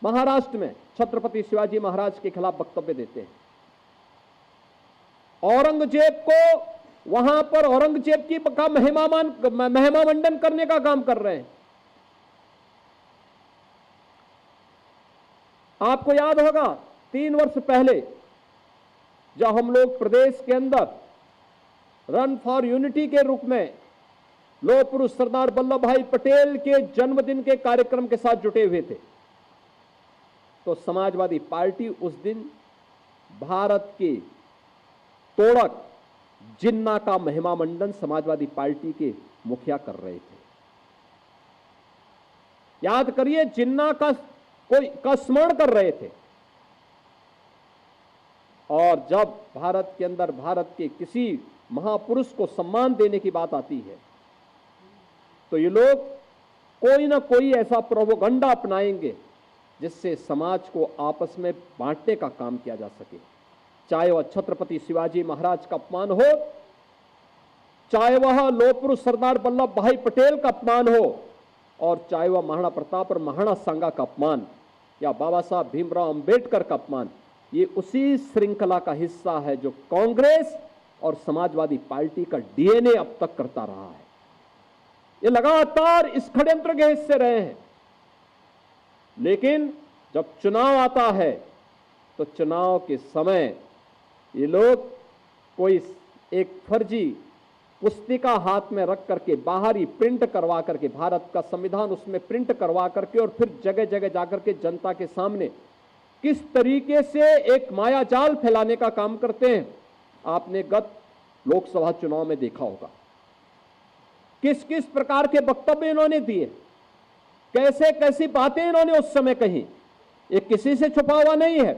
महाराष्ट्र में छत्रपति शिवाजी महाराज के खिलाफ वक्तव्य देते हैं। औरंगजेब को वहां पर औरंगजेब की का महिमा मंडन करने का काम कर रहे हैं। आपको याद होगा 3 वर्ष पहले जब हम लोग प्रदेश के अंदर रन फॉर यूनिटी के रूप में लौह पुरुष सरदार वल्लभ भाई पटेल के जन्मदिन के कार्यक्रम के साथ जुटे हुए थे, तो समाजवादी पार्टी उस दिन भारत के तोड़क जिन्ना का महिमा मंडन समाजवादी पार्टी के मुखिया कर रहे थे। याद करिए, जिन्ना का स्मरण कर रहे थे। और जब भारत के अंदर भारत के किसी महापुरुष को सम्मान देने की बात आती है तो ये लोग कोई ना कोई ऐसा प्रोपेगेंडा अपनाएंगे जिससे समाज को आपस में बांटने का काम किया जा सके। चाहे वह छत्रपति शिवाजी महाराज का अपमान हो, चाहे वह लौह पुरुष सरदार वल्लभ भाई पटेल का अपमान हो, और चाहे वह महाराणा प्रताप और महाराणा सांगा का अपमान या बाबा साहब भीमराव अंबेडकर का अपमान, ये उसी श्रृंखला का हिस्सा है जो कांग्रेस और समाजवादी पार्टी का डीएनए अब तक करता रहा है। ये लगातार इस षड्यंत्र के हिस्से रहे हैं। लेकिन जब चुनाव आता है तो चुनाव के समय ये लोग कोई एक फर्जी पुस्तिका हाथ में रख करके बाहर ही प्रिंट करवा करके, भारत का संविधान उसमें प्रिंट करवा करके, और फिर जगह जगह जाकर के जनता के सामने किस तरीके से एक मायाजाल फैलाने का काम करते हैं, आपने गत लोकसभा चुनाव में देखा होगा। किस किस प्रकार के वक्तव्य इन्होंने दिए, कैसे कैसी बातें इन्होंने उस समय कही, ये किसी से छुपा हुआ नहीं है।